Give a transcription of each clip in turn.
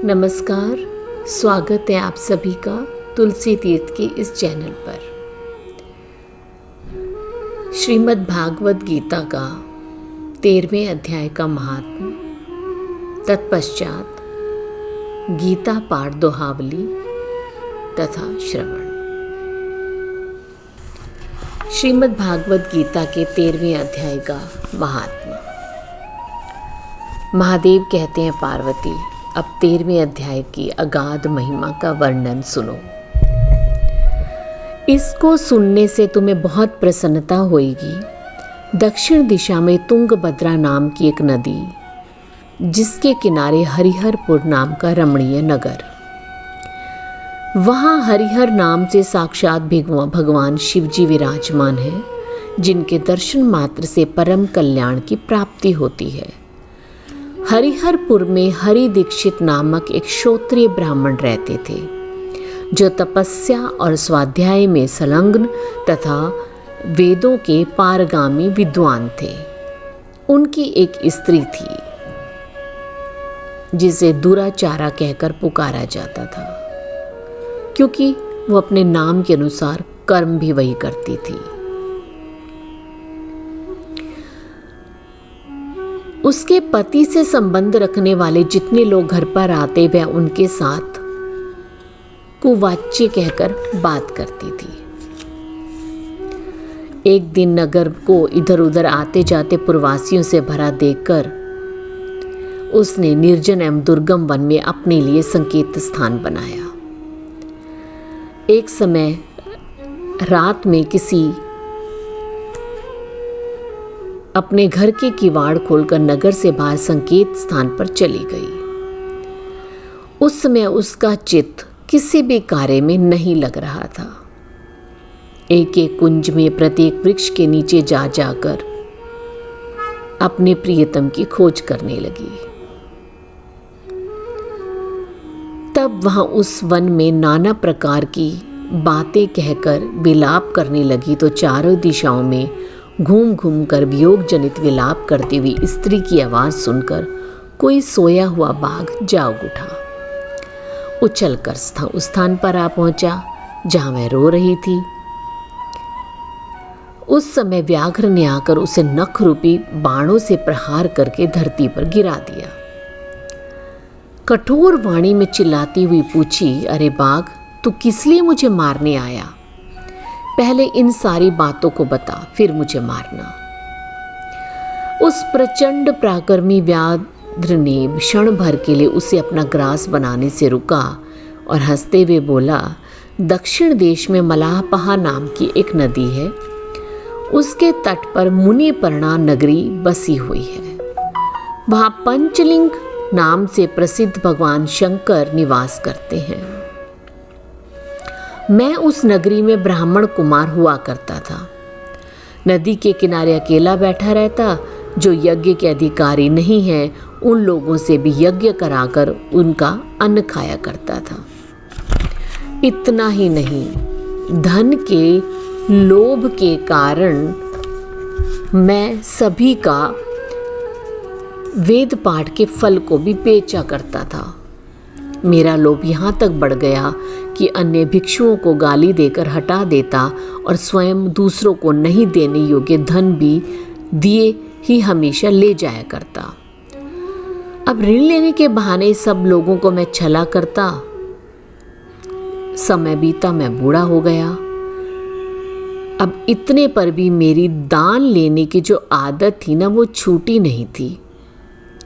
नमस्कार, स्वागत है आप सभी का तुलसी तीर्थ के इस चैनल पर। श्रीमद् भागवत गीता का 13वें अध्याय का महात्म्य, तत्पश्चात गीता पाठ दोहावली तथा श्रवण। श्रीमद् भागवत गीता के 13वें अध्याय का महात्म्य। महादेव कहते हैं, पार्वती, अब 13वें अध्याय की अगाध महिमा का वर्णन सुनो। इसको सुनने से तुम्हें बहुत प्रसन्नता होगी। दक्षिण दिशा में तुंगभद्रा नाम की एक नदी, जिसके किनारे हरिहरपुर नाम का रमणीय नगर, वहाँ हरिहर नाम से साक्षात भगवान शिवजी विराजमान हैं, जिनके दर्शन मात्र से परम कल्याण की प्राप्ति होती है। हरिहरपुर में हरि दीक्षित नामक एक क्षत्रिय ब्राह्मण रहते थे, जो तपस्या और स्वाध्याय में संलग्न तथा वेदों के पारगामी विद्वान थे। उनकी एक स्त्री थी, जिसे दुराचारा कहकर पुकारा जाता था, क्योंकि वो अपने नाम के अनुसार कर्म भी वही करती थी। उसके पति से संबंध रखने वाले जितने लोग घर पर आते, वह उनके साथ कुवाच्य कहकर बात करती थी। एक दिन नगर को इधर उधर आते जाते प्रवासियों से भरा देखकर उसने निर्जन एवं दुर्गम वन में अपने लिए संकेत स्थान बनाया। एक समय रात में किसी अपने घर के किवाड़ खोलकर नगर से बाहर संकेत स्थान पर चली गई। उस समय उसका चित्त किसी भी कार्य में नहीं लग रहा था। एक एक कुंज में प्रत्येक वृक्ष के नीचे जा जाकर अपने प्रियतम की खोज करने लगी। तब वहां उस वन में नाना प्रकार की बातें कहकर विलाप करने लगी, तो चारों दिशाओं में घूम घूम कर वियोग जनित विलाप करती हुई स्त्री की आवाज सुनकर कोई सोया हुआ बाघ जाग उठा। उछलकर उस स्थान पर आ पहुंचा जहां वह रो रही थी। उस समय व्याघ्र ने आकर उसे नख रूपी बाणों से प्रहार करके धरती पर गिरा दिया। कठोर वाणी में चिल्लाती हुई पूछी, अरे बाघ, तू किस लिए मुझे मारने आया? पहले इन सारी बातों को बता, फिर मुझे मारना। उस प्रचंड पराक्रमी व्याघ्र ने क्षण भर के लिए उसे अपना ग्रास बनाने से रुका और हंसते हुए बोला, दक्षिण देश में मलाहपहा नाम की एक नदी है। उसके तट पर मुनिपर्णा नगरी बसी हुई है। वहाँ पंचलिंग नाम से प्रसिद्ध भगवान शंकर निवास करते हैं। मैं उस नगरी में ब्राह्मण कुमार हुआ करता था। नदी के किनारे अकेला बैठा रहता। जो यज्ञ के अधिकारी नहीं हैं, उन लोगों से भी यज्ञ कराकर उनका अन्न खाया करता था। इतना ही नहीं, धन के लोभ के कारण मैं सभी का वेद पाठ के फल को भी बेचा करता था। मेरा लोभ यहाँ तक बढ़ गया कि अन्य भिक्षुओं को गाली देकर हटा देता और स्वयं दूसरों को नहीं देने योग्य धन भी दिए ही हमेशा ले जाया करता। अब ऋण लेने के बहाने सब लोगों को मैं छला करता। समय बीता, मैं बूढ़ा हो गया। अब इतने पर भी मेरी दान लेने की जो आदत थी ना, वो छूटी नहीं थी।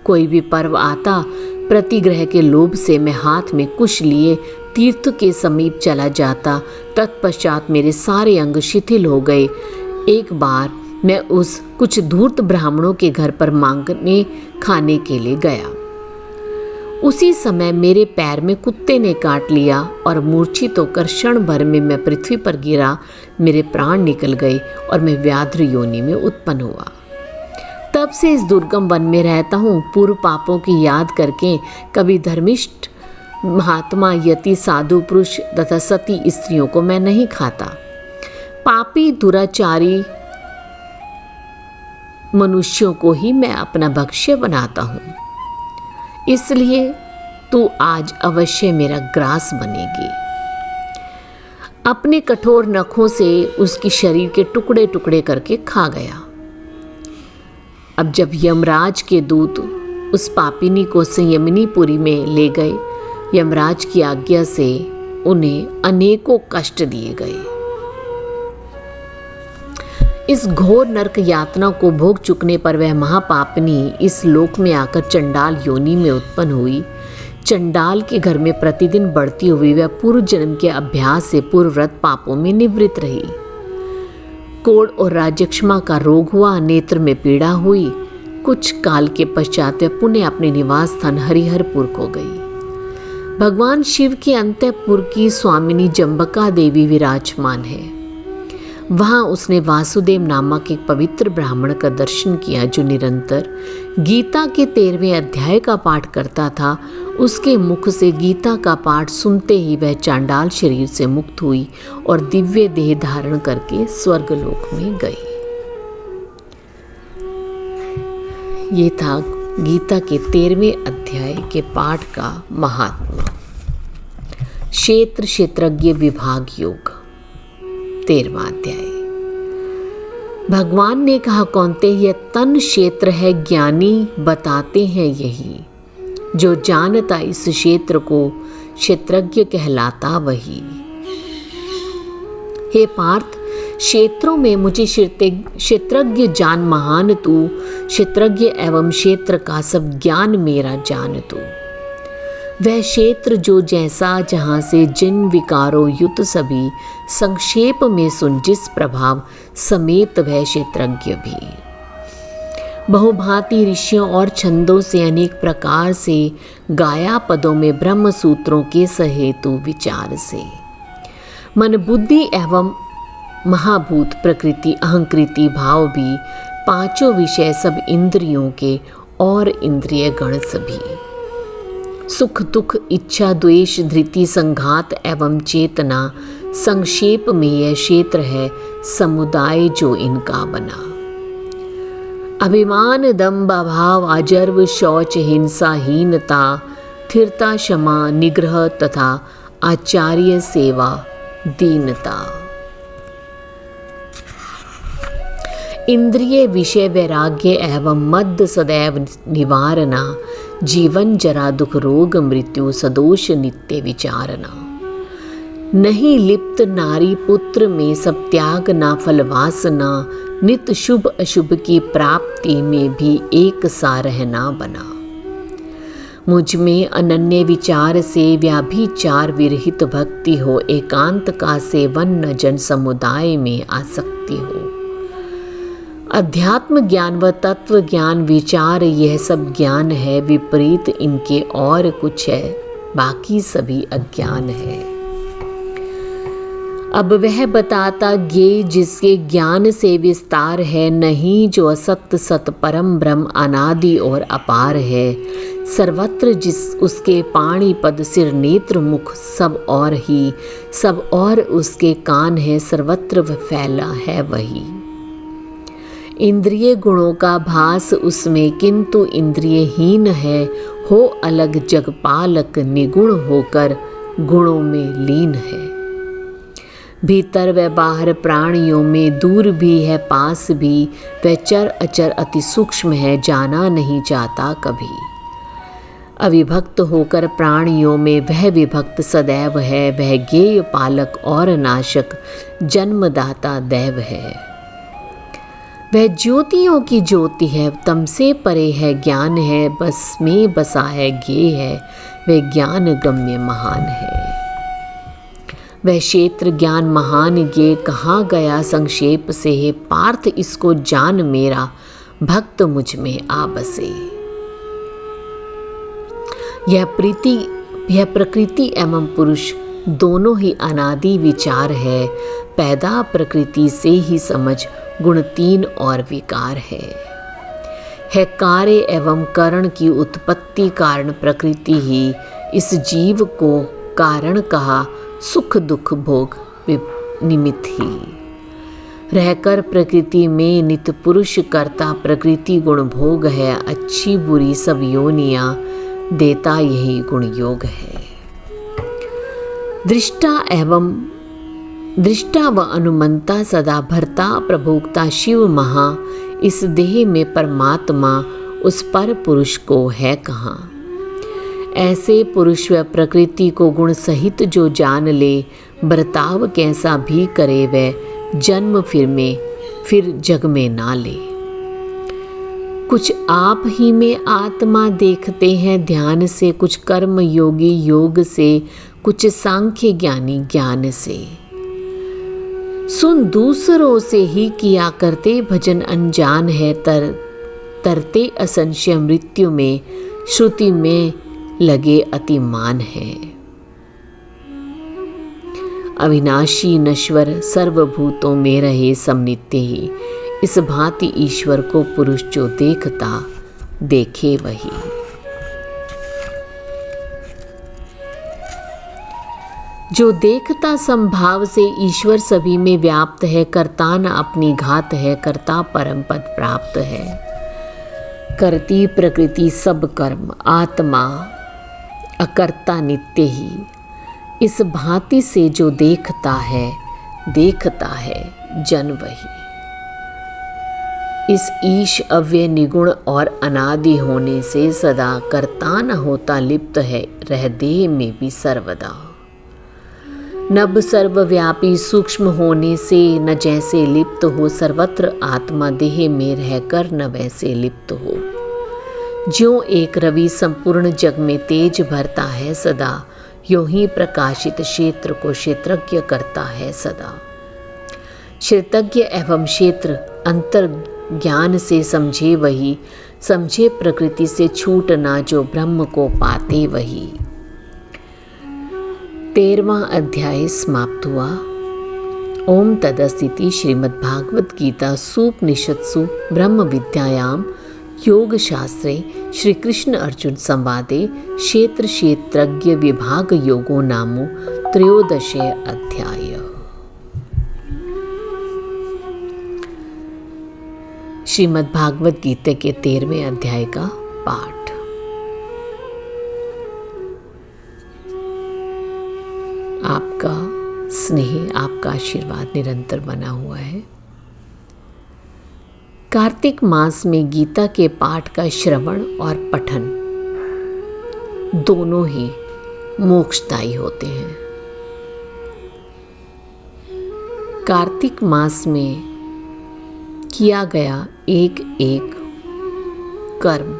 कोई भी पर्व आता, प्रतिग्रह के लोभ से मैं हाथ में कुश लिए तीर्थ के समीप चला जाता। तत्पश्चात मेरे सारे अंग शिथिल हो गए। एक बार मैं उस कुछ धूर्त ब्राह्मणों के घर पर मांगने खाने के लिए गया। उसी समय मेरे पैर में कुत्ते ने काट लिया और मूर्छित होकर क्षण भर में मैं पृथ्वी पर गिरा। मेरे प्राण निकल गए और मैं व्याघ्र योनि में उत्पन्न हुआ। तब से इस दुर्गम वन में रहता हूँ। पूर्व पापों की याद करके कभी धर्मिष्ठ महात्मा, यति, साधु पुरुष तथा सती स्त्रियों को मैं नहीं खाता। पापी दुराचारी मनुष्यों को ही मैं अपना भक्ष्य बनाता हूँ। इसलिए तू आज अवश्य मेरा ग्रास बनेगी। अपने कठोर नखों से उसकी शरीर के टुकड़े टुकड़े करके खा गया। अब जब यमराज के दूत उस पापिनी को संयमिनीपुरी में ले गए, यमराज की आज्ञा से उन्हें अनेकों कष्ट दिए गए। इस घोर नरक यातना को भोग चुकने पर वह महापापनी इस लोक में आकर चंडाल योनि में उत्पन्न हुई। चंडाल के घर में प्रतिदिन बढ़ती हुई वह पूर्व जन्म के अभ्यास से पूर्वव्रत पापों में निवृत्त रही। कोढ़ और राजक्षमा का रोग हुआ, नेत्र में पीड़ा हुई। कुछ काल के पश्चात वह पुनः अपने निवास स्थान हरिहरपुर को गई। भगवान शिव के अंतःपुर की स्वामिनी जम्बका देवी विराजमान है। वहाँ उसने वासुदेव नामक एक पवित्र ब्राह्मण का दर्शन किया जो निरंतर गीता के 13वें अध्याय का पाठ करता था। उसके मुख से गीता का पाठ सुनते ही वह चांडाल शरीर से मुक्त हुई और दिव्य देह धारण करके स्वर्गलोक में गई। ये था गीता के 13वें अध्याय के पाठ का महात्मा। क्षेत्र क्षेत्रज्ञ विभाग योग 13वां अध्याय। भगवान ने कहा, कौन्तेय, यह तन क्षेत्र है, ज्ञानी बताते हैं यही। जो जानता इस क्षेत्र को क्षेत्रज्ञ कहलाता वही। हे पार्थ, क्षेत्रों में मुझे क्षेत्रज्ञ जान महान तू। क्षेत्रज्ञ एवं क्षेत्र का सब ज्ञान मेरा जान तू। वह क्षेत्र जो जैसा जहाँ से जिन विकारों युत सभी, संक्षेप में सुन जिस प्रभाव समेत वह क्षेत्रज्ञ भी। बहुभांति ऋषियों और छंदों से अनेक प्रकार से गाया पदों में ब्रह्म सूत्रों के सहेतु विचार से। मन बुद्धि एवं महाभूत प्रकृति अहंकृति भाव भी, पांचों विषय सब इंद्रियों के और इंद्रिय गण सभी। सुख दुख इच्छा द्वेष धृति संघात एवं चेतना, संक्षेप में यह क्षेत्र है समुदाय जो इनका बना। अभिमान दंभ अभाव अजर्व शौच हिंसा हीनता स्थिरता क्षमा निग्रह तथा आचार्य सेवा दीनता। इंद्रिय विषय वैराग्य एवं मद सदैव निवारणा। जीवन जरा दुख रोग मृत्यु सदोष नित्य विचारना। नहीं लिप्त नारी पुत्र में सब त्याग ना फल वासना। नित शुभ अशुभ की प्राप्ति में भी एक सा रहना बना। मुझ में अनन्य विचार से व्याभिचार विरहित भक्ति हो। एकांत का सेवन न जन समुदाय में आसक्ति हो। अध्यात्म ज्ञान व तत्व ज्ञान विचार यह सब ज्ञान है। विपरीत इनके और कुछ है, बाकी सभी अज्ञान है। अब वह बताता ज्ञेय जिसके ज्ञान से विस्तार है। नहीं जो असत सत परम ब्रह्म अनादि और अपार है। सर्वत्र जिस उसके पाणी पद सिर नेत्र मुख सब और ही, सब और उसके कान है। सर्वत्र वह फैला है वही। इंद्रिय गुणों का भास उसमें किंतु इंद्रियहीन है। हो अलग जगपालक निगुण होकर गुणों में लीन है। भीतर व बाहर प्राणियों में दूर भी है पास भी। वह चर अचर अति सूक्ष्म है, जाना नहीं जाता कभी। अविभक्त होकर प्राणियों में वह विभक्त सदैव है। वह ज्ञेय पालक और नाशक जन्मदाता दैव है। वह ज्योतियों की ज्योति है, तम से परे है ज्ञान है। बस में बसा है ज्ञेय है, वह ज्ञान गम्य महान है। वह क्षेत्र ज्ञान महान ज्ञेय कहाँ गया संक्षेप से है। पार्थ इसको जान मेरा भक्त मुझ में आ बसे। यह प्रकृति एवं पुरुष दोनों ही अनादि विचार है। पैदा प्रकृति से ही समझ गुण तीन और विकार है। कार्य एवं करण की उत्पत्ति कारण प्रकृति ही इस जीव को कारण कहा। सुख दुख भोग निमित्त ही रहकर प्रकृति में नित्य पुरुष करता। प्रकृति गुण भोग है, अच्छी बुरी सब योनियां देता यही गुण योग है। दृष्टा व अनुमंता सदा भरता प्रभोक्ता शिव महा, इस देह में परमात्मा उस पर पुरुष को है कहाँ। ऐसे पुरुष व प्रकृति को गुण सहित जो जान ले, बर्ताव कैसा भी करे वह जन्म फिर जग में ना ले। कुछ आप ही में आत्मा देखते हैं ध्यान से, कुछ कर्म योगी योग से, कुछ सांख्य ज्ञानी ज्ञान से। सुन दूसरों से ही किया करते भजन, अनजान है तरते असंशय मृत्यु में, श्रुति में लगे अतिमान है। अविनाशी नश्वर सर्वभूतों में रहे समनित्य ही, इस भांति ईश्वर को पुरुष जो देखता देखे वही। जो देखता संभाव से ईश्वर सभी में व्याप्त है, करता न अपनी घात है, करता परम पद प्राप्त है। करती प्रकृति सब कर्म, आत्मा अकर्ता नित्य ही, इस भांति से जो देखता है जन वही। इस ईश अव्यय निगुण और अनादि होने से सदा करता न होता लिप्त है, रह देह में भी सर्वदा। नभ सर्वव्यापी सूक्ष्म होने से न जैसे लिप्त हो, सर्वत्र आत्मा देह में रहकर न वैसे लिप्त हो। ज्यों एक रवि संपूर्ण जग में तेज भरता है सदा, यों ही प्रकाशित क्षेत्र को क्षेत्रज्ञ करता है सदा। क्षेत्रज्ञ एवं क्षेत्र अंतर ज्ञान से समझे वही, समझे प्रकृति से छूटना जो ब्रह्म को पाते वही। 13वां अध्याय समाप्त हुआ। ओम तदस्ति श्रीमद्भागवत गीता सूपनिषत्सु ब्रह्म विद्यायाम योग शास्त्रे श्री कृष्ण अर्जुन संवादे क्षेत्र क्षेत्रज्ञ विभाग योगो नामो 13 अध्याय। श्रीमद्भागवत गीता के 13वें अध्याय का पाठ। आपका स्नेह, आपका आशीर्वाद निरंतर बना हुआ है। कार्तिक मास में गीता के पाठ का श्रवण और पठन दोनों ही मोक्षदायी होते हैं। कार्तिक मास में किया गया एक एक कर्म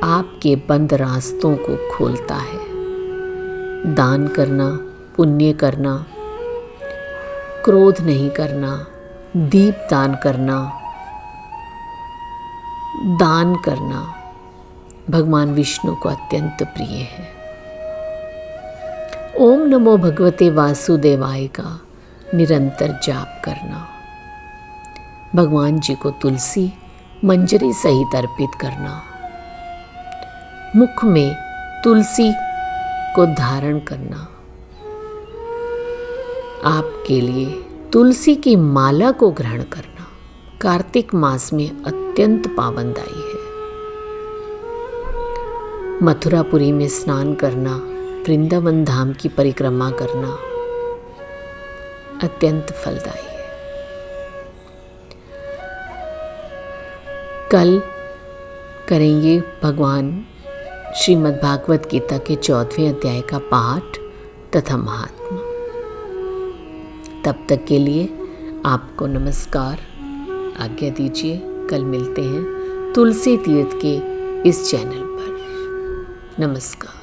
आपके बंद रास्तों को खोलता है। दान करना, पुण्य करना, क्रोध नहीं करना, दीप दान करना भगवान विष्णु को अत्यंत प्रिय है। ओम नमो भगवते वासुदेवाय का निरंतर जाप करना, भगवान जी को तुलसी मंजरी सहित अर्पित करना, मुख में तुलसी को धारण करना, आपके लिए तुलसी की माला को ग्रहण करना कार्तिक मास में अत्यंत पावनदायी है। मथुरापुरी में स्नान करना, वृंदावन धाम की परिक्रमा करना अत्यंत फलदायी है। कल करेंगे भगवान श्रीमद्भागवत गीता के 14वें अध्याय का पाठ तथा महात्मा। तब तक के लिए आपको नमस्कार, आज्ञा दीजिए। कल मिलते हैं तुलसी तीर्थ के इस चैनल पर। नमस्कार।